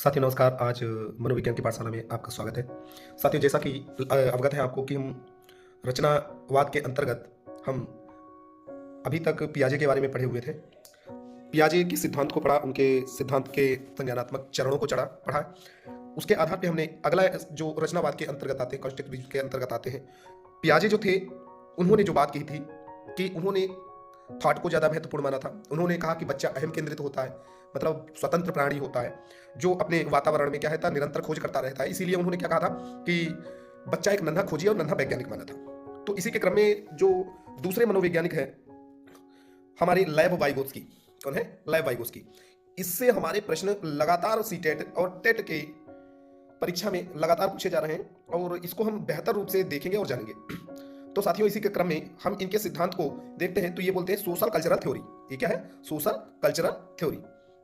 साथियों नमस्कार। आज मनोविज्ञान की पाठशाला में आपका स्वागत है। साथियों जैसा कि अवगत है आपको कि हम रचनावाद के अंतर्गत हम अभी तक पियाजे के बारे में पढ़े हुए थे। पियाजे के सिद्धांत को पढ़ा, उनके सिद्धांत के संज्ञानात्मक चरणों को पढ़ा। उसके आधार पे हमने अगला जो रचनावाद के अंतर्गत आते हैं, कंस्ट्रक्टिविज्म के अंतर्गत आते हैं, पियाजे जो थे उन्होंने जो बात कही थी कि उन्होंने थॉट को ज़्यादा महत्वपूर्ण माना था। उन्होंने कहा कि बच्चा अहम केंद्रित होता है, मतलब स्वतंत्र प्राणी होता है जो अपने वातावरण में क्या है निरंतर खोज करता रहता है। इसीलिए उन्होंने क्या कहा था कि बच्चा एक नन्हा खोजी और नन्हा वैज्ञानिक माना था। तो इसी के क्रम में जो दूसरे मनोवैज्ञानिक है हमारे लैब वाइगोत्स्की, कौन है? Lab Vygotsky. इससे हमारे प्रश्न लगातार सीटेट और टेट के परीक्षा में लगातार पूछे जा रहे हैं और इसको हम बेहतर रूप से देखेंगे और जानेंगे। तो साथियों इसी के क्रम में हम इनके सिद्धांत को देखते हैं। तो ये बोलते हैं सोशल कल्चरल थ्योरी। ये क्या है? Social cultural theory.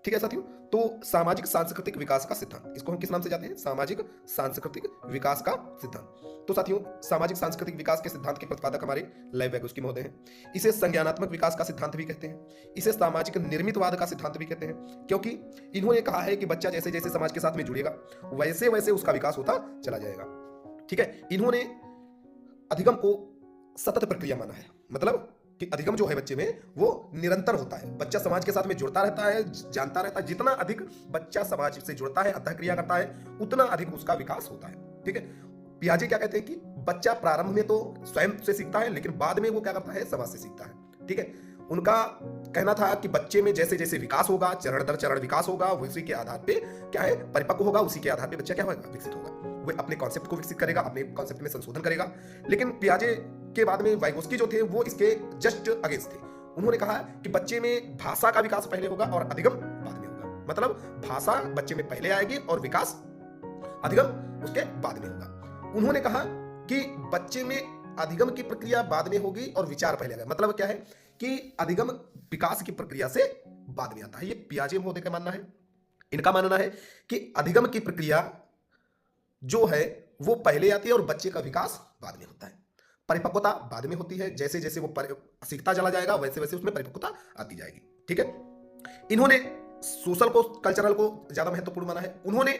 ठीक है साथियों, तो सामाजिक सांस्कृतिक विकास का सिद्धांत, इसको हम किस नाम से जाते हैं? सामाजिक सांस्कृतिक विकास का सिद्धांत। तो साथियों सामाजिक सांस्कृतिक विकास के सिद्धांत के प्रतिपादक हमारे लैब वाइगोत्स्की महोदय हैं। इसे संज्ञानात्मक विकास का सिद्धांत भी कहते हैं। इसे सामाजिक निर्मितवाद का सिद्धांत भी कहते हैं, क्योंकि इन्होंने कहा है कि बच्चा जैसे जैसे समाज के साथ में जुड़ेगा वैसे वैसे उसका विकास होता चला जाएगा। ठीक है, इन्होंने अधिगम को सतत प्रक्रिया माना है, मतलब कि अधिगम जो है बच्चे में वो निरंतर होता है। बच्चा समाज के साथ में जुड़ता रहता है, जानता रहता है। जितना अधिक बच्चा समाज से जुड़ता है, अंतःक्रिया करता है, उतना अधिक उसका विकास होता है। ठीक है, पियाजे क्या कहते हैं कि बच्चा प्रारंभ में तो स्वयं से सीखता है, लेकिन बाद में वो क्या करता है? समाज से सीखता है। ठीक है, उनका कहना था कि बच्चे में जैसे जैसे विकास होगा, चरण दर चरण विकास होगा, उसी के आधार पे क्या है परिपक्व होगा, उसी के आधार पे बच्चा क्या होगा? विकसित होगा। वो अपने कॉन्सेप्ट को विकसित करेगा, अपने कॉन्सेप्ट में संशोधन करेगा। लेकिन पियाजे के बाद में वाइगोत्स्की जो थे वो इसके जस्ट अगेंस्ट थे। उन्होंने कहा कि बच्चे में भाषा का विकास पहले होगा और अधिगम बाद में होगा। मतलब भाषा बच्चे में पहले आएगी और विकास अधिगम उसके बाद में होगा। उन्होंने कहा कि बच्चे में अधिगम की प्रक्रिया बाद में होगी और विचार पहले आएगा। मतलब क्या है कि अधिगम विकास की प्रक्रिया से बाद में आता है। ये पियाजे महोदय का मानना है। इनका मानना है कि अधिगम की प्रक्रिया जो है वो पहले आती है और बच्चे का विकास बाद में होता है। परिपक्वता बाद में होती है। जैसे जैसे वो सीखता चला जाएगा वैसे वैसे उसमें परिपक्वता आती जाएगी। ठीक है, इन्होंने सोशल को कल्चरल को ज्यादा महत्वपूर्ण माना है। उन्होंने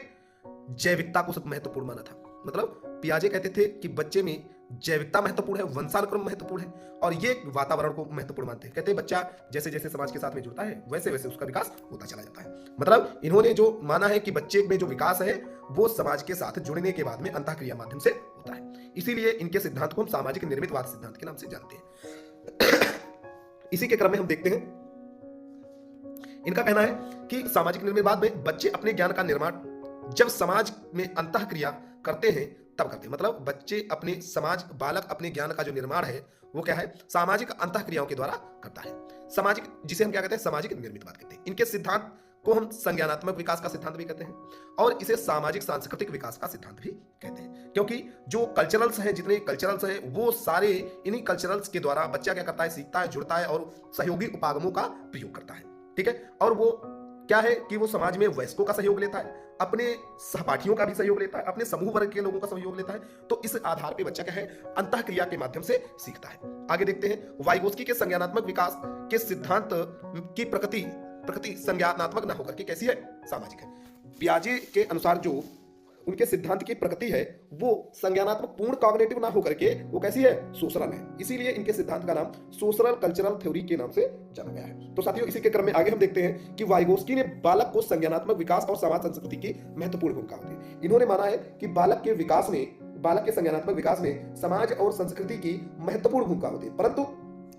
जैविकता को सब महत्वपूर्ण माना था। मतलब पियाजे कहते थे कि बच्चे में जैविकता महत्वपूर्ण है, वंशानुक्रम महत्वपूर्ण है और ये वातावरण को महत्वपूर्ण मानते हैं। कहते हैं बच्चा जैसे जैसे समाज के साथ में जुड़ता है वैसे वैसे उसका विकास होता चला जाता है। मतलब इन्होंने जो माना है कि बच्चे में जो विकास है वो समाज के साथ जुड़ने के बाद में अंतःक्रिया माध्यम से होता है। इसीलिए इनके सिद्धांत को हम सामाजिक निर्मितवाद सिद्धांत के नाम से जानते हैं। इसी के क्रम में हम देखते हैं इनका कहना है कि सामाजिक निर्मितवाद में बच्चे अपने ज्ञान का निर्माण जब समाज में अंतःक्रिया करते हैं तब करते हैं। मतलब बच्चे अपने बालक अपने ज्ञान का जो निर्माण है वो क्या है? सामाजिक अंतःक्रियाओं के द्वारा करता है। सामाजिक, जिसे हम क्या कहते हैं? सामाजिक निर्मितवाद कहते हैं। इनके सिद्धांत को हम संज्ञानात्मक विकास का सिद्धांत भी कहते हैं और इसे सामाजिक सांस्कृतिक विकास का सिद्धांत भी कहते हैं, क्योंकि जो कल्चरल्स हैं, जितने कल्चरल्स हैं वो सारे इन्हीं कल्चरल्स के द्वारा बच्चा क्या करता है? सीखता है, जुड़ता है और सहयोगी उपागमों का प्रयोग करता है। ठीक है, और वो क्या है कि वो समाज में वयस्कों का सहयोग लेता है, अपने सहपाठियों का भी सहयोग लेता है, अपने समूह वर्ग के लोगों का सहयोग लेता है। तो इस आधार पे बच्चा क्या है? अंतःक्रिया के माध्यम से सीखता है। आगे देखते हैं वाइगोत्स्की के संज्ञानात्मक विकास के सिद्धांत की प्रकृति संज्ञानात्मक ना होकर के कैसी है? सामाजिक है। पियाजे के अनुसार जो उनके सिद्धांत की प्रकृति है वो संज्ञानात्मक पूर्ण कॉग्निटिव ना होकर के वो कैसी है? सोशल है। इसीलिए इनके सिद्धांत का नाम सोशल कल्चरल थ्योरी के नाम से जाना गया है। तो साथियों इसी के क्रम में आगे हम देखते हैं कि वाइगोत्स्की ने बालक को संज्ञानात्मक विकास और समाज संस्कृति की महत्वपूर्ण भूमिका होती है। इन्होंने माना है कि बालक के संज्ञानात्मक विकास में समाज और संस्कृति की महत्वपूर्ण भूमिका होती है। परंतु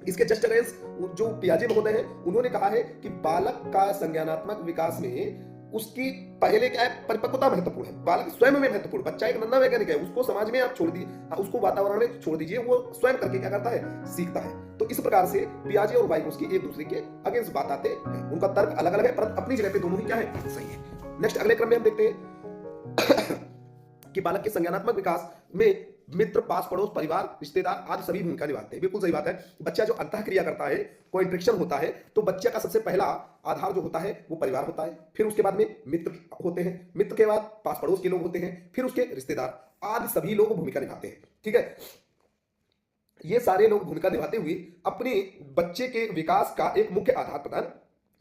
इसके जस्ट अगेंस्ट जो पियाजे महोदय हैं उन्होंने कहा है कि बालक का संज्ञानात्मक विकास में उसकी पहले क्या है? परिपक्वता महत्वपूर्ण है। बालक स्वयं में महत्वपूर्ण। बच्चा एक नन्हा वैज्ञानिक है, उसको समाज में आप छोड़ दीजिए, उसको वातावरण में छोड़ दीजिए, वो स्वयं करके क्या करता है? सीखता है। तो इस प्रकार से पियाजे और वाइगोत्स्की एक दूसरे के अगेंस्ट बात आते हैं। उनका तर्क अलग अलग है पर अपनी जगह पे दोनों ही क्या है? सही है। नेक्स्ट अगले क्रम में हम देखते हैं कि बालक के संज्ञानात्मक विकास में मित्र, पास पड़ोस, परिवार, रिश्तेदार आदि सभी भूमिका निभाते हैं। बिल्कुल सही बात है। बच्चा जो अंतःक्रिया करता है, कोई इंट्रेक्शन होता है, तो बच्चे का सबसे पहला आधार जो होता है वो परिवार होता है। फिर उसके बाद में मित्र होते हैं, मित्र के बाद पास पड़ोस के लोग होते हैं, फिर उसके रिश्तेदार आदि सभी लोग भूमिका निभाते हैं। ठीक है, ये सारे लोग भूमिका निभाते हुए अपने बच्चे के विकास का एक मुख्य आधार प्रदान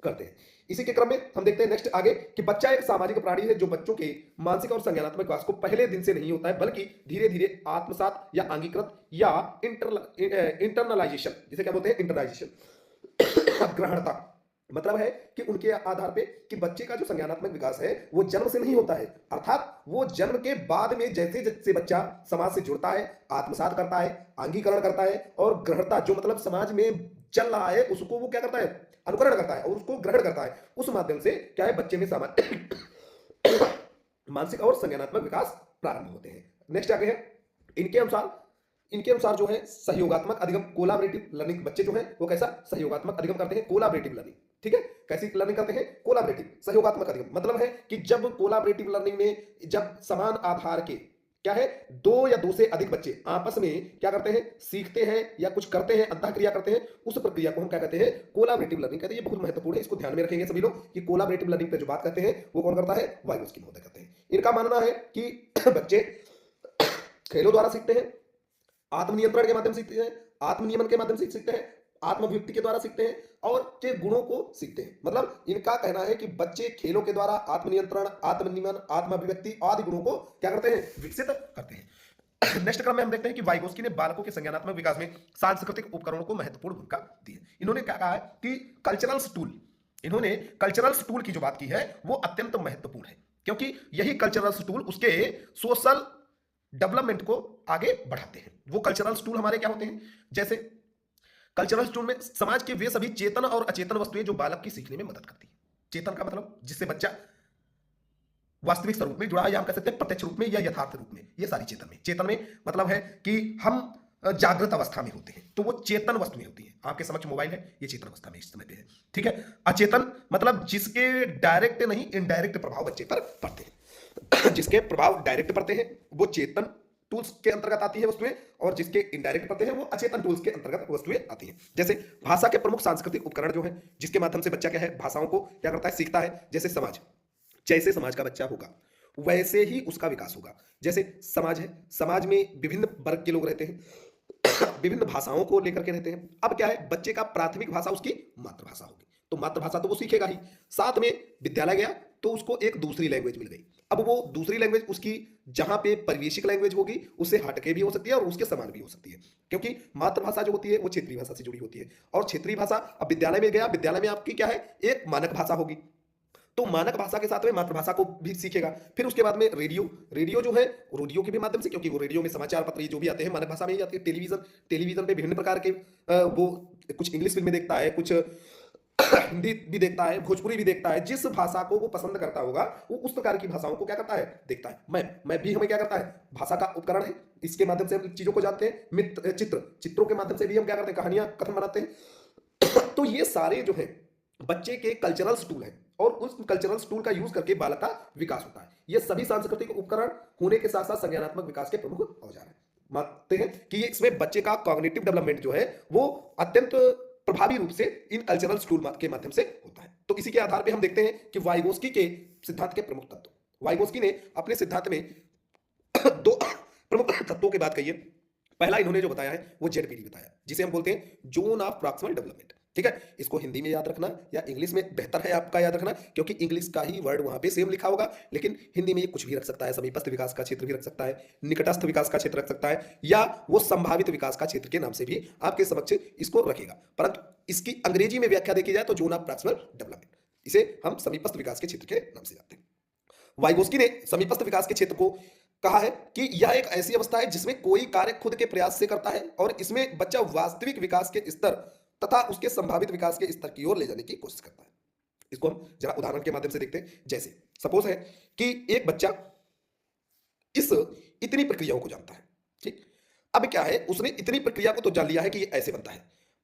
करते हैं। इसी के क्रम में हम देखते हैं नेक्स्ट आगे कि बच्चा एक सामाजिक प्राणी है जो बच्चों के मानसिक और संज्ञानात्मक विकास को पहले दिन से नहीं होता है, बल्कि धीरे धीरे आत्मसात या अंगीकृत या इंटरनलाइजेशन, जिसे क्या बोलते हैं, इंटरनाइजेशन, ग्रहणता, मतलब है कि उनके आधार पे कि बच्चे का जो संज्ञानात्मक विकास है वो जन्म से नहीं होता है, अर्थात वो जन्म के बाद में जैसे जैसे बच्चा समाज से जुड़ता है, आत्मसात करता है, अंगीकरण करता है और ग्रहणता, जो मतलब समाज में चल रहा है उसको वो क्या करता है, अनुकरण करता है और उसको ग्रहण करता है। उस माध्यम से क्या है, बच्चे में मानसिक और संज्ञानात्मक विकास प्रारंभ होते हैं। नेक्स्ट आगे है, इनके अनुसार जो है सहयोगात्मक अधिगम, कोलाबरेटिव लर्निंग, बच्चे जो है वो कैसा सहयोगात्मक अधिगम करते हैं, कोलाबरेटिव लर्निंग, ठीक है, कैसी लर्निंग करते हैं, कोलाबरेटिव, सहयोगात्मक अधिगम, मतलब है कि जब कोलाबरेटिव लर्निंग में जब समान आधार के क्या है, दो या दो से अधिक बच्चे आपस में क्या करते हैं, सीखते हैं या कुछ करते हैं, अंतःक्रिया करते हैं, उस प्रक्रिया को हम क्या कहते हैं, कोलाबरेटिव लर्निंग कहते हैं। ये बहुत महत्वपूर्ण है, इसको ध्यान में रखेंगे सभी लोग कि कोलाबरेटिव लर्निंग पे जो बात करते हैं वो कौन करता है, वाइगोत्स्की महोदय करते हैं। इनका मानना है कि बच्चे खेलों द्वारा सीखते हैं, आत्मनियंत्रण के माध्यम से सीखते हैं, आत्मनियमन के माध्यम से सीखते हैं, आत्मव्युक्ति के द्वारा सीखते हैं और के गुणों को सीखते हैं। मतलब इनका कहना है कि बच्चे खेलों के द्वारा आत्मनियंत्रण, आत्मनियमन, आत्माभिव्यक्ति आदि गुणों को क्या करते हैं, विकसित करते हैं। नेक्स्ट क्रम में हम देखते हैं कि वाइगोत्स्की ने बालकों के संज्ञानात्मक विकास में सांस्कृतिक उपकरणों को महत्वपूर्ण भूमिका दी है। इन्होंने क्या कहा है कि कल्चरल टूल, इन्होंने कल्चरल टूल की जो बात की है वो अत्यंत महत्वपूर्ण है, क्योंकि यही कल्चरल टूल उसके सोशल डेवलपमेंट को आगे बढ़ाते हैं। वो कल्चरल टूल हमारे क्या होते हैं, जैसे कल्चरल टूल में समाज के वे सभी चेतन और अचेतन वस्तुएं जो बालक की सीखने में मदद करती है। चेतन का मतलब जिससे बच्चा वास्तविक स्वरूप में जुड़ा है, या हम कह सकते हैं प्रत्यक्ष रूप में या यथार्थ रूप में, ये सारी चेतन में, चेतन में मतलब है कि हम जागृत अवस्था में होते हैं तो वो चेतन वस्तुएं होती हैं। आपके समक्ष मोबाइल है, ये चेतन अवस्था में इस समय पे है, ठीक है। अचेतन मतलब जिसके डायरेक्ट नहीं इनडायरेक्ट प्रभाव बच्चे पर पड़ते हैं जिसके प्रभाव डायरेक्ट पड़ते हैं वो चेतन टूल्स के अंतर्गत आती है वस्तुएं, और जिसके इनडायरेक्ट पड़ते हैं वो अचेतन टूल्स के अंतर्गत वस्तुएं आती हैं। जैसे भाषा के प्रमुख सांस्कृतिक उपकरण जो है जिसके माध्यम से बच्चा क्या है, भाषाओं को क्या करता है, सीखता है। जैसे समाज, जैसे समाज का बच्चा होगा वैसे ही उसका विकास होगा। जैसे समाज है, समाज में विभिन्न वर्ग के लोग रहते हैं विभिन्न भाषाओं को लेकर के रहते हैं। अब क्या है, बच्चे का प्राथमिक भाषा उसकी मातृभाषा होगी, तो मातृभाषा तो वो सीखेगा ही, साथ में विद्यालय गया तो उसको एक दूसरी लैंग्वेज मिल गई। अब वो दूसरी लैंग्वेज उसकी जहां पे परिवेशिक लैंग्वेज होगी उससे हटके भी हो सकती है और उसके समान भी हो सकती है, क्योंकि मातृभाषा जो होती है वो क्षेत्रीय भाषा से जुड़ी होती है। और क्षेत्रीय भाषा, अब विद्यालय में गया, विद्यालय में आपकी क्या है, एक मानक भाषा होगी, तो मानक भाषा के साथ में मातृभाषा को भी सीखेगा। फिर उसके बाद में रेडियो जो है, रेडियो के भी माध्यम से, क्योंकि वो रेडियो में समाचार पत्र जो भी आते हैं मानक भाषा में ही आते हैं। टेलीविजन पे विभिन्न प्रकार के वो कुछ इंग्लिश फिल्में देखता है, कुछ हिंदी भी देखता है, भोजपुरी भी देखता है। जिस भाषा को वो पसंद करता होगा वो उस प्रकार की भाषाओं को क्या करता है, देखता है। मैं भी हमें क्या करता है, भाषा का उपकरण है, इसके माध्यम से हम चीजों को जानते हैं। चित्रों के माध्यम से भी हम क्या करते हैं, कहानियां कथन बनाते हैं तो ये सारे जो है बच्चे के कल्चरल टूल है और उस कल्चरल टूल का यूज करके बालक का विकास होता है। ये सभी सांस्कृतिक उपकरण होने के साथ साथ संज्ञानात्मक विकास के प्रमुख औजार हैं। मानते हैं कि इसमें बच्चे का कॉग्निटिव डेवलपमेंट जो है वो अत्यंत प्रभावी रूप से इन कल्चरल टूल के माध्यम से होता है। तो इसी के आधार पर हम देखते हैं कि वाइगोत्स्की के सिद्धांत के प्रमुख तत्व, वाइगोत्स्की ने अपने सिद्धांत में दो प्रमुख तत्वों की बात कही है। पहला इन्होंने जो बताया है वो जेडपीडी बताया, जिसे हम बोलते हैं जोन ऑफ प्रॉक्सिमल डेवलपमेंट, ठीक है। इसको हिंदी में याद रखना या इंग्लिश में बेहतर है आपका याद रखना, क्योंकि इंग्लिश का ही वर्ड वहां पे सेम लिखा होगा, लेकिन हिंदी में ये कुछ भी रख सकता है। समीपस्थ विकास का क्षेत्र भी रख सकता है, निकटस्थ विकास का क्षेत्र रख सकता है, या वो संभावित विकास का क्षेत्र के नाम से भी आपके समक्ष इसको रखेगा। परंतु इसकी अंग्रेजी में व्याख्या देखी जाए तो जोन ऑफ प्रॉक्सिमल डेवलपमेंट, इसे हम समीपस्थ विकास के क्षेत्र के नाम से जानते हैं। वाइगोत्स्की ने समीपस्थ विकास के क्षेत्र को कहा है कि यह एक ऐसी अवस्था है जिसमें कोई कार्य खुद के प्रयास से करता है और इसमें बच्चा वास्तविक विकास के स्तर तथा उसके संभावित विकास के स्तर की ओर ले जाने की कोशिश करता है। इसको हम जरा उदाहरण के माध्यम से देखते हैं। जैसे सपोज है कि एक बच्चा इस इतनी प्रक्रियाओं को जानता है, ठीक। अब क्या है, उसने इतनी प्रक्रिया को तो जान लिया है कि ये ऐसे बनता है,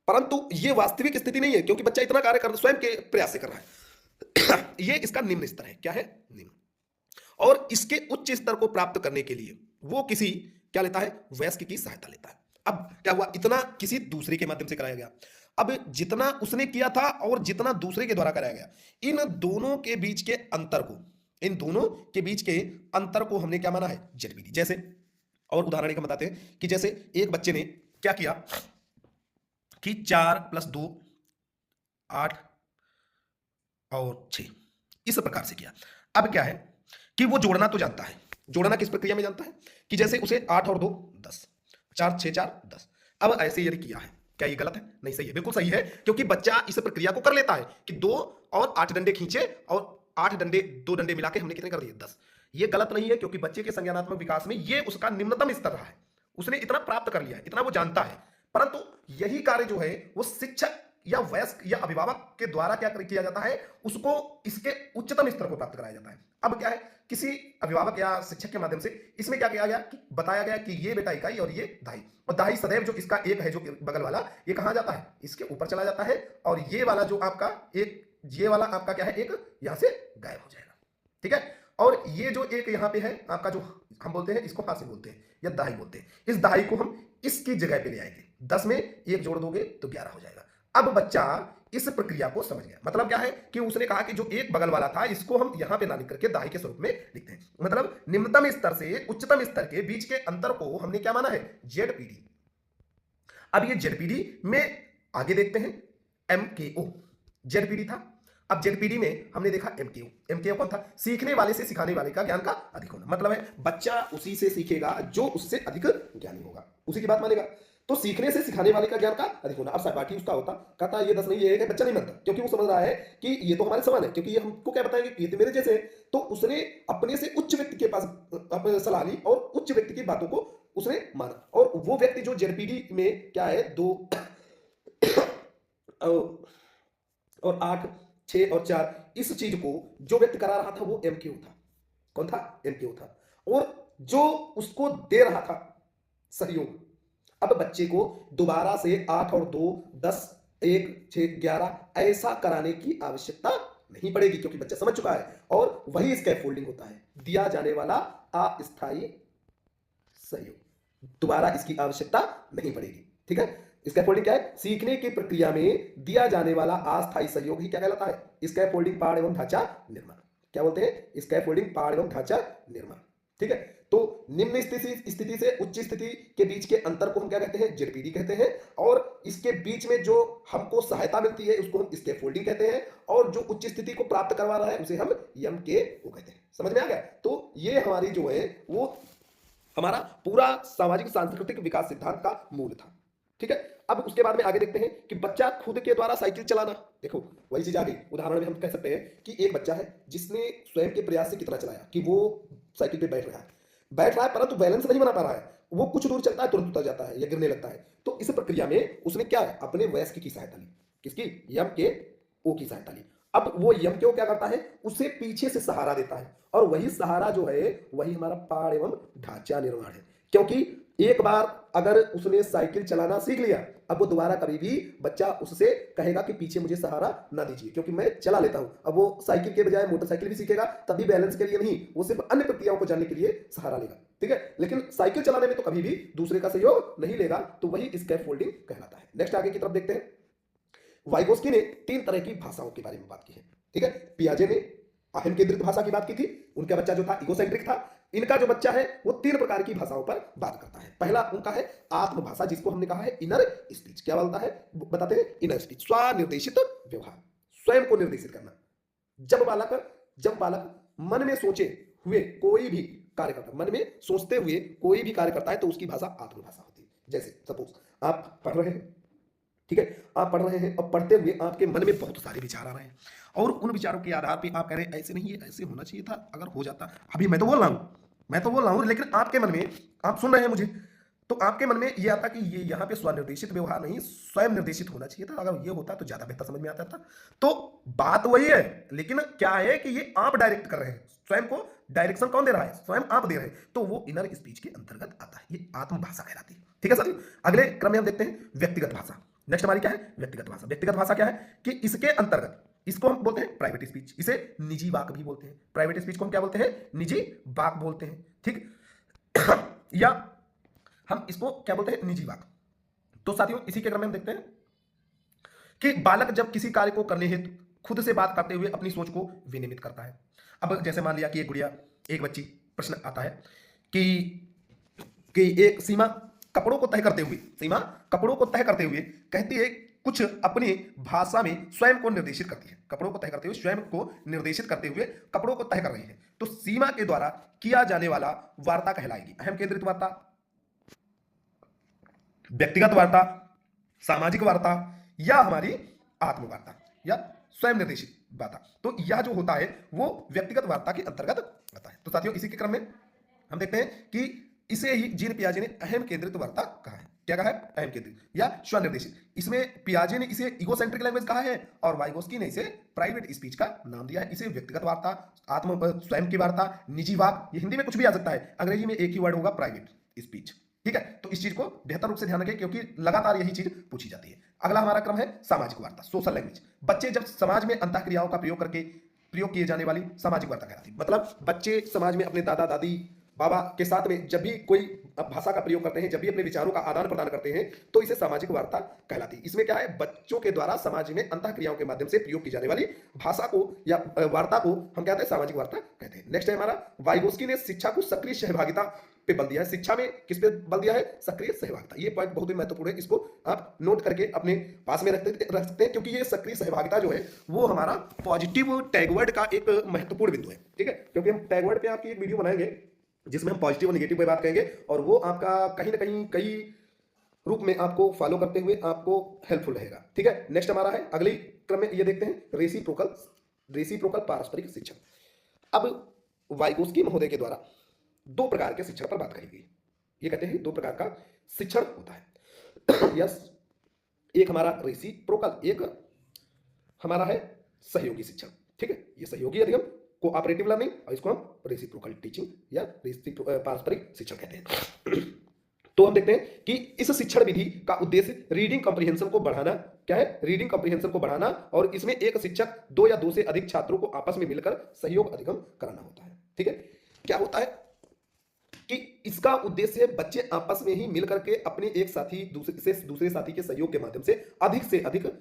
परंतु ये वास्तविक स्थिति नहीं है, क्योंकि बच्चा इतना कार्य कर स्वयं के प्रयास से कर रहा है ये इसका निम्न स्तर है। क्या है, निम्न। और इसके उच्च स्तर को प्राप्त करने के लिए वो किसी क्या लेता है, वयस्क की सहायता लेता है। अब क्या हुआ, इतना किसी दूसरे के माध्यम से कराया गया। अब जितना उसने किया था और जितना दूसरे के द्वारा कराया गया, इन दोनों के बीच के अंतर को, इन दोनों के बीच के अंतर को हमने क्या माना है, जेडपीडी। जैसे और उदाहरण एक हम बताते हैं कि जैसे एक बच्चे ने क्या किया कि 4 + 2 8 और 6 इस प्रकार से किया। अब क्या है कि वो जोड़ना तो जानता है। जोड़ना किस प्रक्रिया में जानता है कि जैसे उसे 8 और 2 10, 4 6 4 10। अब ऐसे यदि किया है, क्या ये गलत है? नहीं, सही है, बिल्कुल सही है, क्योंकि बच्चा इस प्रक्रिया को कर लेता है कि 2 और 8 डंडे खींचे और 8 डंडे 2 डंडे मिला के हमने कितने कर दिए? 10। ये गलत नहीं है, क्योंकि बच्चे के संज्ञानात्मक विकास में ये उसका निम्नतम स्तर रहा है। उसने इतना प्राप्त कर लिया है, इतना वो जानता है। परंतु यही कार्य जो है वो शिक्षक या वयस्क या अभिभावक के द्वारा क्या किया जाता है, उसको इसके उच्चतम स्तर को प्राप्त कराया जाता है। अब क्या है, किसी अभिभावक या शिक्षक के माध्यम से इसमें क्या किया गया कि बताया गया कि ये बेटा इकाई और ये दहाई, और दहाई सदैव जो इसका एक है जो बगल वाला, ये कहां जाता है? इसके ऊपर चला जाता है, और ये वाला जो आपका एक, ये वाला आपका क्या है, एक यहां से गायब हो जाएगा। ठीक है, और ये जो एक यहां पे है आपका, जो हम बोलते हैं इसको हासिल बोलते हैं या दहाई बोलते हैं, इस दहाई को हम इसकी जगह पे ले आएंगे। 10 में एक जोड़ दोगे तो 11 हो जाएगा। अब बच्चा इस प्रक्रिया को समझ गया। मतलब क्या है कि उसने कहा कि जो एक बगल वाला था इसको हम यहां पे ना लिख करके दहाई के स्वरूप में लिखते हैं। मतलब निम्नतम स्तर से उच्चतम स्तर के बीच के अंतर को हमने क्या माना है? जेडपीडी। अब ये जेडपीडी में आगे देखते हैं एमकेओ। जेडपीडी था, अब जेडपीडी में हमने देखा एमकेओ। एमकेओ कौन था? सीखने वाले से सिखाने वाले का ज्ञान का अधिक होना। मतलब है बच्चा उसी से सीखेगा जो उससे अधिक ज्ञानी होगा, उसी की बात मानेगा। तो सीखने से सिखाने वाले का ज्ञान का अधिक होना। अब सहपाठी उसका होता, कहता ये 10 नहीं ये 1 है, बच्चा नहीं मानता, क्योंकि वो समझ रहा है कि ये तो हमारे समान है, क्योंकि ये हमको क्या बताएंगे कि ये तो मेरे जैसे है। तो उसने अपने से उच्च व्यक्ति के पास अपने सलाह ली और उच्च व्यक्ति की बातों को उसने माना। और वो व्यक्ति जो जेडपीडी में क्या है 2 और 8 6 और 4, इस चीज को जो व्यक्त करा रहा था वो एमक्यू था। कौन था? एमक्यू था। और जो उसको दे रहा था सहयोग, अब बच्चे को दोबारा से 8 और 2 10 1 6 11 ऐसा कराने की आवश्यकता नहीं पड़ेगी, क्योंकि बच्चा समझ चुका है। और वही स्कैफोल्डिंग होता है, दिया जाने वाला अस्थायी सहयोग। दोबारा इसकी आवश्यकता नहीं पड़ेगी। ठीक है, स्कैफोल्डिंग क्या है? सीखने की प्रक्रिया में दिया जाने वाला अस्थायी सहयोग ही क्या कहलाता है? स्कैफोल्डिंग, पहाड़ एवं ढांचा निर्माण। क्या बोलते हैं? स्कैफोल्डिंग, पहाड़ एवं ढांचा निर्माण। ठीक है, तो निम्न स्थिति से उच्च स्थिति के बीच के अंतर को हम क्या कहते हैं? जेडपीडी कहते हैं। और इसके बीच में जो हमको सहायता मिलती है उसको हम स्कैफोल्डिंग कहते हैं। और जो उच्च स्थिति को प्राप्त करवा रहा है उसे हम एमकेओ कहते हैं। समझ में आ गया? तो ये हमारी जो है वो हमारा पूरा सामाजिक सांस्कृतिक विकास सिद्धांत का मूल था। ठीक है, अब उसके बाद में आगे देखते हैं कि बच्चा खुद के द्वारा साइकिल चलाना। देखो वही चीज आ गई। उदाहरण में हम कह सकते हैं कि एक बच्चा है जिसने स्वयं के प्रयास से कितना चलाया कि वो साइकिल पे बैठ रहा है परंतु बैलेंस नहीं बना पा रहा है, वो कुछ दूर चलता है तुरंत उतर जाता है या गिरने लगता है। तो इस प्रक्रिया में उसने क्या है? अपने वयस्क की सहायता ली। किसकी? एमकेओ की सहायता ली। अब वो एमकेओ क्या करता है? उसे पीछे से सहारा देता है, और वही सहारा जो है वही हमारा पहाड़ एवं ढांचा निर्माण है। क्योंकि एक बार अगर उसने साइकिल चलाना सीख लिया, अब वो दोबारा कभी भी बच्चा उससे कहेगा कि पीछे मुझे सहारा ना दीजिए, क्योंकि मैं चला लेता हूं। अब वो साइकिल के बजाय मोटरसाइकिल भी सीखेगा, तभी बैलेंस के लिए नहीं, वो सिर्फ अन्य प्रक्रियाओं को जानने के लिए सहारा लेगा। ठीक है, लेकिन साइकिल चलाने में तो कभी भी दूसरे का सहयोग नहीं लेगा। तो वही स्कैफोल्डिंग कहलाता है। नेक्स्ट आगे की तरफ देखते हैं। वाइगोस्की ने 3 तरह की भाषाओं के बारे में बात की है। ठीक है, पियाजे ने अहम केंद्रित भाषा की बात की थी, उनका बच्चा जो था इगोसेंट्रिक था। इनका जो बच्चा है वो 3 प्रकार की भाषाओं पर बात करता है। पहला उनका है आत्मभाषा, जिसको हमने कहा है इनर स्पीच। क्या बोलता है? बताते हैं इनर स्पीच, स्वनिर्देशित व्यवहार, स्वयं को निर्देशित करना। जब बालक मन में सोचे हुए कोई भी कार्य करता है, मन में सोचते हुए कोई भी कार्य करता है तो उसकी भाषा आत्मभाषा होती है। जैसे सपोज आप पढ़ रहे हैं, ठीक है, आप पढ़ रहे हैं और पढ़ते हुए आपके मन में बहुत सारे विचार आ रहे हैं, और उन विचारों के आधार पे आप कह रहे हैं ऐसे नहीं, ये ऐसे होना चाहिए था, अगर हो जाता। अभी मैं तो बोल रहा हूं, लेकिन आपके मन में, आप सुन रहे हैं मुझे, तो आपके मन में ये आता कि ये यहाँ पे स्वनिर्देशित व्यवहार नहीं, स्वयं निर्देशित होना चाहिए था, अगर ये होता तो ज्यादा बेहतर समझ में आता था। तो बात वही है, लेकिन क्या है कि ये आप डायरेक्ट कर रहे हैं, स्वयं को डायरेक्शन कौन दे रहा है? स्वयं आप दे रहे हैं, तो वो इनर स्पीच के अंतर्गत आता है, ये आत्मभाषा कहलाती है। ठीक है साथियों, अगले क्रम में हम देखते हैं व्यक्तिगत भाषा। नेक्स्ट हमारी क्या है? व्यक्तिगत भाषा। व्यक्तिगत भाषा क्या है कि इसके अंतर्गत, इसको हम बोलते हैं प्राइवेट स्पीच, इसे निजी वाक भी बोलते हैं। प्राइवेट स्पीच को हम क्या बोलते हैं? निजी वाक बोलते हैं। ठीक या हम इसको क्या बोलते हैं? निजी वाक। तो साथियों इसी के क्रम में हम देखते हैं कि बालक जब किसी कार्य को करने हेतु खुद से बात करते हुए अपनी सोच को विनियमित करता है। अब जैसे मान लिया कि एक बच्ची, प्रश्न आता है कि एक सीमा कपड़ों को तय करते हुए कहती है कुछ अपनी भाषा में स्वयं को निर्देशित करती है, कपड़ों को तय करते हुए स्वयं को निर्देशित करते हुए कपड़ों को तय कर रही है, तो सीमा के द्वारा किया जाने वाला वार्ता कहलाएगी अहम केंद्रित वार्ता, व्यक्तिगत वार्ता, सामाजिक वार्ता या हमारी आत्म वार्ता या स्वयं निर्देशित वार्ता। तो यह जो होता है वो व्यक्तिगत वार्ता के अंतर्गत आता है। तो साथियों इसी के क्रम में हम देखते हैं कि इसे ही जीन पियाजे ने अहम केंद्रित वार्ता कहा है। क्या कहा है? अहम केंद्रित या स्वनिर्देशित। इसमें पियाजे ने इसे इगोसेंट्रिक लैंग्वेज कहा है और वाइगोस्की ने इसे प्राइवेट स्पीच का नाम दिया है। इसे व्यक्तिगत वार्ता, आत्म स्वयं की वार्ता, निजी वाक, ये हिंदी में कुछ भी आ सकता है, अंग्रेजी में एक ही वर्ड होगा प्राइवेट स्पीच। ठीक है, तो इस चीज को बेहतर रूप से ध्यान रखें क्योंकि लगातार यही चीज पूछी जाती है। अगला हमारा क्रम है सामाजिक वार्ता, सोशल लैंग्वेज। बच्चे जब समाज में अंतःक्रियाओं का प्रयोग किए जाने वाली सामाजिक वार्ता कहलाती है। मतलब बच्चे समाज में अपने दादा दादी बाबा के साथ में जब भी कोई भाषा का प्रयोग करते हैं, जब भी अपने विचारों का आदान प्रदान करते हैं, तो इसे सामाजिक वार्ता कहलाती है। इसमें क्या है, बच्चों के द्वारा समाज में अंतःक्रियाओं के माध्यम से प्रयोग की जाने वाली भाषा को या वार्ता को हम कहते हैं सामाजिक वार्ता कहते हैं। नेक्स्ट है हमारा वाइगोस्की ने शिक्षा को सक्रिय सहभागिता पे बल दिया है। शिक्षा में किस पे बल दिया है? सक्रिय सहभागिता। ये पॉइंट बहुत ही महत्वपूर्ण है, इसको आप नोट करके अपने पास में रख सकते हैं क्योंकि ये सक्रिय सहभागिता जो है वो हमारा पॉजिटिव टैगवर्ड का एक महत्वपूर्ण बिंदु है। ठीक है, क्योंकि हम टैगवर्ड पे आपकी एक वीडियो बनाएंगे जिसमें हम पॉजिटिव और नेगेटिव पे बात करेंगे और वो आपका कहीं ना कहीं कई रूप में आपको फॉलो करते हुए आपको हेल्पफुल रहेगा। ठीक है, नेक्स्ट हमारा है अगली क्रम में ये देखते हैं रेसिप्रोकल पारस्परिक शिक्षण। अब वाइगोस्की महोदय के द्वारा दो प्रकार के शिक्षण पर बात करी गई। ये कहते हैं दो प्रकार का शिक्षण होता है यस, एक हमारा रेसिप्रोकल, एक हमारा है सहयोगी शिक्षण। ठीक है, ये सहयोगी अधिगम कोऑपरेटिव लर्निंग और इसको हम रेसिप्रोकल टीचिंग या पारस्परिक शिक्षण कहते हैं। तो हम देखते हैं कि इस शिक्षण विधि का उद्देश्य रीडिंग कॉम्प्रिहेंशन को बढ़ाना। क्या है? रीडिंग कॉम्प्रिहेंशन को बढ़ाना और इसमें एक शिक्षक दो या दो से अधिक छात्रों को आपस में मिलकर सहयोग अधिगम कराना होता है। ठीक है, क्या होता है कि इसका उद्देश्य बच्चे आपस में ही मिलकर के अपने एक साथी दूसरे साथी के सहयोग के माध्यम से अधिक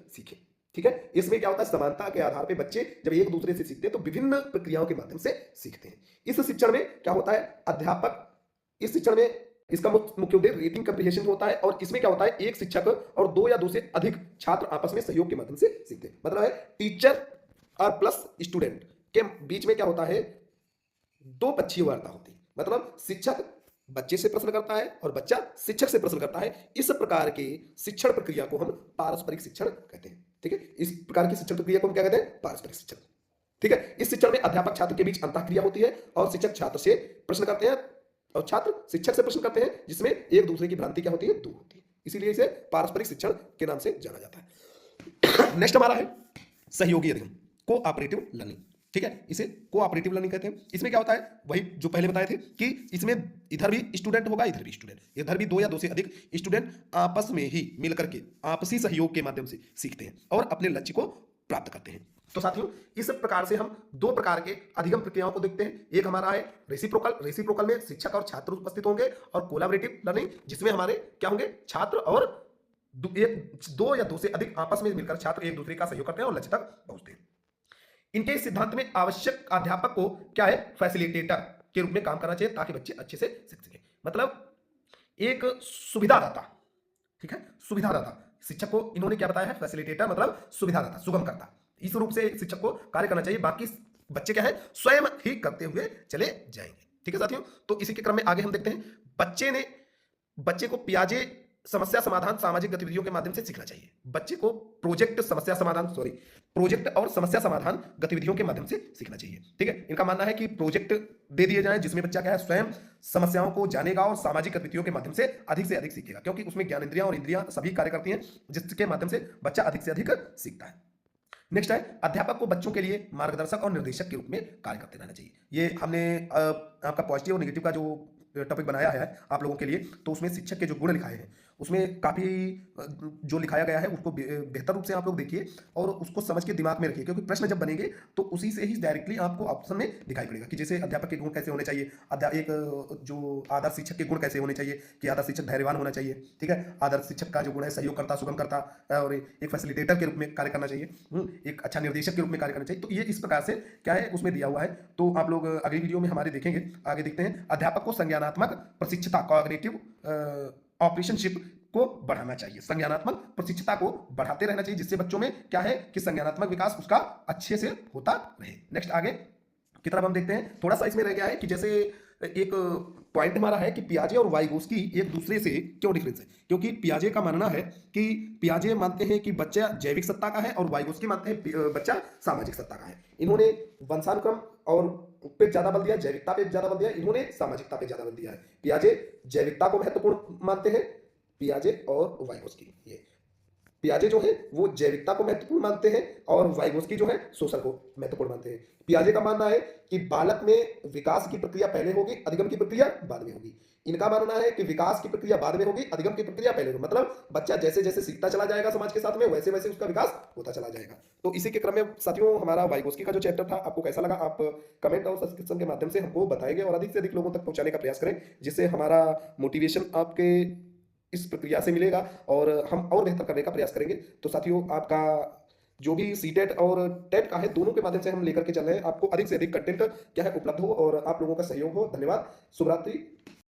सीखें। ठीक है, इसमें क्या होता है, समानता के आधार पे बच्चे जब एक दूसरे से सीखते हैं तो विभिन्न प्रक्रियाओं के माध्यम से सीखते हैं। इस शिक्षण में क्या होता है, अध्यापक इस शिक्षण में इसका मुख्य उद्देश्य रीडिंग कम्प्रिहेंशन होता है और इसमें क्या होता है, एक शिक्षक और दो या दो से अधिक छात्र आपस में सहयोग के माध्यम से सीखते हैं। मतलब है टीचर और प्लस स्टूडेंट के बीच में क्या होता है, दो पक्षीय वार्ता होती है। मतलब शिक्षक बच्चे से प्रश्न करता है और बच्चा शिक्षक से प्रश्न करता है। इस प्रकार के शिक्षण प्रक्रिया को हम पारस्परिक शिक्षण कहते हैं। ठीक है, इस प्रकार की शिक्षण प्रक्रिया को हम क्या कहते हैं, पारस्परिक शिक्षण। ठीक है, इस शिक्षण में अध्यापक छात्र के बीच अंतःक्रिया होती है और शिक्षक छात्र से प्रश्न करते हैं और छात्र शिक्षक से प्रश्न करते हैं, जिसमें एक दूसरे की भ्रांति क्या होती है, दूर होती है। इसीलिए इसे पारस्परिक शिक्षण के नाम से जाना जाता है। नेक्स्ट हमारा है सहयोगी अधिगम, कोऑपरेटिव लर्निंग। ठीक है, इसे कोऑपरेटिव लर्निंग कहते हैं। इसमें क्या होता है, वही जो पहले बताए थे कि इसमें इधर भी स्टूडेंट होगा, इधर भी स्टूडेंट, इधर भी दो या दो से अधिक स्टूडेंट आपस में ही मिलकर के आपसी सहयोग के माध्यम से सीखते हैं और अपने लक्ष्य को प्राप्त करते हैं। तो साथियों इस प्रकार से हम दो प्रकार के अधिगम प्रक्रियाओं को देखते हैं। एक हमारा है रेसिप्रोकल में शिक्षक और छात्र उपस्थित होंगे, और कोलैबोरेटिव लर्निंग जिसमें हमारे क्या होंगे, छात्र और दो या दो से अधिक आपस में मिलकर छात्र एक दूसरे का सहयोग करते हैं और लक्ष्य तक पहुंचते हैं। इनके सिद्धांत में आवश्यक अध्यापक को क्या है, फैसिलिटेटर के रूप में काम करना चाहिए ताकि बच्चे अच्छे से सीख सकें। मतलब एक सुविधादाता। ठीक है, सुविधादाता शिक्षक को इन्होंने क्या बताया है, फैसिलिटेटर मतलब सुविधादाता, सुगम करता। इस रूप से शिक्षक को कार्य करना चाहिए, बाकी बच्चे क्या है, स्वयं ही करते हुए चले जाएंगे। ठीक है साथियों, तो इसी के क्रम में आगे हम देखते हैं बच्चे को पियाजे समस्या समाधान सामाजिक गतिविधियों के माध्यम से सीखना चाहिए। बच्चे को प्रोजेक्ट और समस्या समाधान गतिविधियों के माध्यम से सीखना चाहिए। ठीक है, इनका मानना है कि प्रोजेक्ट दे दिए जाएं जिसमें बच्चा क्या है, स्वयं समस्याओं को जानेगा और सामाजिक गतिविधियों के माध्यम से अधिक सीखेगा, क्योंकि उसमें ज्ञान इंद्रियां और इंद्रियां सभी कार्य करती हैं, जिसके माध्यम से बच्चा अधिक से अधिक सीखता है। नेक्स्ट है अध्यापक को बच्चों के लिए मार्गदर्शक और निर्देशक के रूप में कार्य करते रहना चाहिए। ये हमने आपका पॉजिटिव और नेगेटिव का जो टॉपिक बनाया है आप लोगों के लिए, तो उसमें शिक्षक के जो गुण लिखाए हैं उसमें काफ़ी जो लिखाया गया है उसको बेहतर रूप से आप लोग देखिए और उसको समझ के दिमाग में रखिए, क्योंकि प्रश्न जब बनेंगे तो उसी से ही डायरेक्टली आपको ऑप्शन में दिखाई पड़ेगा कि जैसे अध्यापक के गुण कैसे होने चाहिए, एक जो आदर्श शिक्षक के गुण कैसे होने चाहिए कि आदर्श शिक्षक धैर्यवान होना चाहिए। ठीक है, आदर्श शिक्षक का जो गुण है सहयोग करता, सुगम करता और एक फैसिलिटेटर के रूप में कार्य करना चाहिए, एक अच्छा निर्देशक के रूप में कार्य करना चाहिए। तो ये इस प्रकार से क्या है उसमें दिया हुआ है। तो आप लोग अगली वीडियो में हमारे देखेंगे, आगे देखते हैं। अध्यापक को संज्ञानात्मक प्रशिक्षता कॉग्निटिव ऑपरेशनशिप को बढ़ाना चाहिए, संज्ञानात्मक प्रशिक्षता को बढ़ाते रहना चाहिए, जिससे बच्चों में क्या है कि संज्ञानात्मक विकास उसका अच्छे से होता रहे। नेक्स्ट आगे की तरफ हम देखते हैं, थोड़ा सा इसमें रह गया है कि जैसे एक पॉइंट हमारा है कि पियाजे और वाइगोस्की एक दूसरे से क्यों डिफरेंस है, क्योंकि पियाजे का मानना है कि पियाजे मानते हैं कि बच्चा जैविक सत्ता का है और वाइगोस्की मानते हैं बच्चा सामाजिक सत्ता का है। इन्होंने वंशानुक्रम और पे ज्यादा बल दिया, जैविकता पे ज्यादा बल दिया, इन्होंने सामाजिकता पे ज्यादा बल दिया है। पियाजे जैविकता को महत्वपूर्ण मानते हैं, पियाजे और वाइगोस्की, ये पियाजे जो है वो जैविकता को महत्वपूर्ण मानते हैं और वाइगोस्की जो है शोषण को महत्वपूर्ण मानते हैं। पियाजे का मानना है कि बालक में विकास की प्रक्रिया पहले होगी, अधिगम की प्रक्रिया बाद में होगी। इनका मानना है कि विकास की प्रक्रिया बाद में होगी, अधिगम की प्रक्रिया पहले होगी। मतलब बच्चा जैसे जैसे सीखता चला जाएगा समाज के साथ में, वैसे वैसे उसका विकास होता चला जाएगा। तो इसी के क्रम में साथियों हमारा वाइगोस्की का जो चैप्टर था आपको कैसा लगा, आप कमेंट और सब्सक्रिप्शन के माध्यम से हमको बताएंगे और अधिक से अधिक लोगों तक पहुंचाने का प्रयास करें, जिससे हमारा मोटिवेशन आपके इस प्रक्रिया से मिलेगा और हम और बेहतर करने का प्रयास करेंगे। तो साथियों आपका जो भी सीटेट और टेट का है, दोनों के माध्यम से हम लेकर के चल रहे हैं, आपको अधिक से अधिक कंटेंट क्या है उपलब्ध हो और आप लोगों का सहयोग हो। धन्यवाद, शुभ रात्रि।